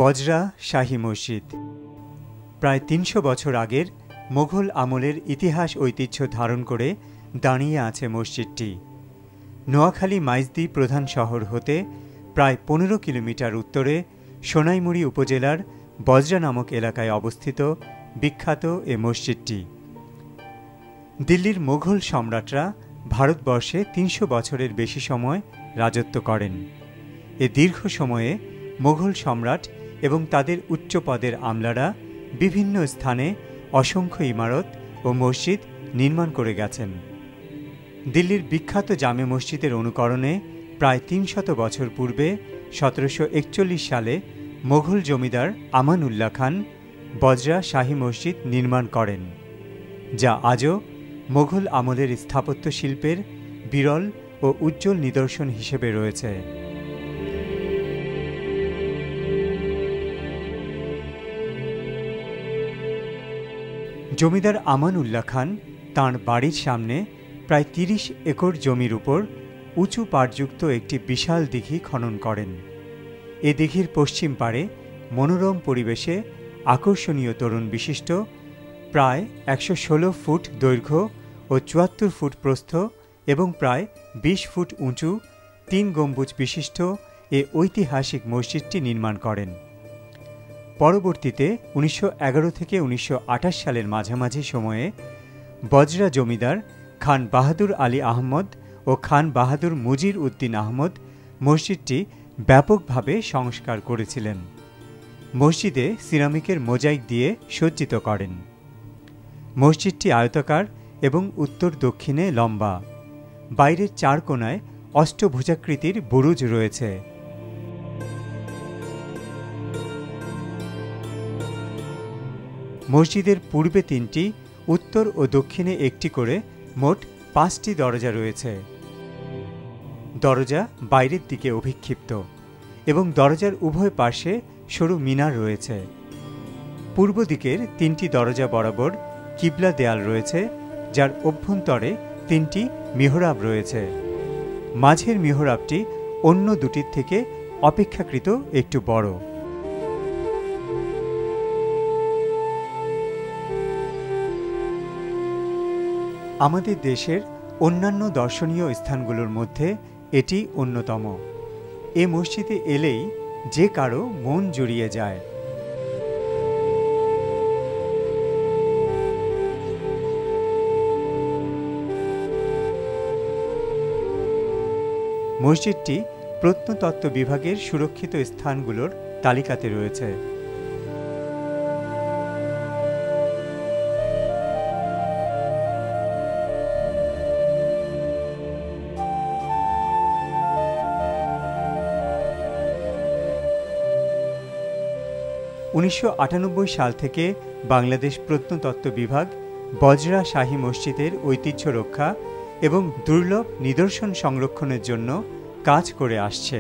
বজরা শাহী মসজিদ প্রায় ৩০০ বছর আগের মোগল আমলের ইতিহাস ঐতিহ্য ধারণ করে দাঁড়িয়ে আছে মসজিদটি। নোয়াখালী মাইজদী প্রধান শহর হতে প্রায় ১৫ কিলোমিটার উত্তরে সোনাইমুড়ি উপজেলার বজরা নামক এলাকায় অবস্থিত বিখ্যাত এ মসজিদটি। দিল্লির মোগল সম্রাটরা ভারতবর্ষে ৩০০ বছরের বেশি সময় রাজত্ব করেন। এ দীর্ঘ সময়ে মোগল সম্রাট এবং তাদের উচ্চপদের আমলারা বিভিন্ন স্থানে অসংখ্য ইমারত ও মসজিদ নির্মাণ করে গেছেন। দিল্লির বিখ্যাত জামে মসজিদের অনুকরণে প্রায় ৩০০ বছর পূর্বে ১৭৪১ সালে মোগল জমিদার আমান উল্লাহ খান বজরা শাহী মসজিদ নির্মাণ করেন, যা আজও মোগল আমলের স্থাপত্য শিল্পের বিরল ও উজ্জ্বল নিদর্শন হিসেবে রয়েছে। জমিদার আমান উল্লাহ খান তাঁর বাড়ির সামনে প্রায় ৩০ একর জমির উপর উঁচু পাড়যুক্ত একটি বিশাল দিঘি খনন করেন। এ দিঘির পশ্চিম পাড়ে মনোরম পরিবেশে আকর্ষণীয় তোরণ বিশিষ্ট প্রায় ১১৬ ফুট দৈর্ঘ্য ও ৭৪ ফুট প্রস্থ এবং প্রায় ২০ ফুট উঁচু ৩ গম্বুজ বিশিষ্ট এ ঐতিহাসিক মসজিদটি নির্মাণ করেন। পরবর্তীতে ১৯১১ থেকে ১৯২৮ সালের মাঝামাঝি সময়ে বজরা জমিদার খান বাহাদুর আলী আহমদ ও খান বাহাদুর মুজির উদ্দিন আহমদ মসজিদটি ব্যাপকভাবে সংস্কার করেছিলেন। মসজিদে সিরামিকের মোজাইক দিয়ে সজ্জিত করেন। মসজিদটি আয়তাকার এবং উত্তর দক্ষিণে লম্বা। বাইরের ৪ কোণায় অষ্টভুজাকৃতির বুরুজ রয়েছে। মসজিদের পূর্বে ৩টি, উত্তর ও দক্ষিণে একটি করে মোট ৫টি দরজা রয়েছে। দরজা বাইরের দিকে অভিক্ষিপ্ত এবং দরজার উভয় পার্শ্বে সরু মিনার রয়েছে। পূর্ব দিকের ৩টি দরজা বরাবর কিবলা দেয়াল রয়েছে, যার অভ্যন্তরে ৩টি মিহরাব রয়েছে। মাঝের মিহরাবটি অন্য দুটির থেকে অপেক্ষাকৃত একটু বড়। আমাদের দেশের অন্যান্য দর্শনীয় স্থানগুলোর মধ্যে এটি অন্যতম। এ মসজিদে এলেই যে কারো মন জুড়িয়ে যায়। মসজিদটি প্রত্নতত্ত্ব বিভাগের সুরক্ষিত স্থানগুলোর তালিকাতে রয়েছে। (১৯৯৮) সাল থেকে বাংলাদেশ প্রত্নতত্ত্ব বিভাগ বজরা শাহী মসজিদের ঐতিহ্য রক্ষা এবং দুর্লভ নিদর্শন সংরক্ষণের জন্য কাজ করে আসছে।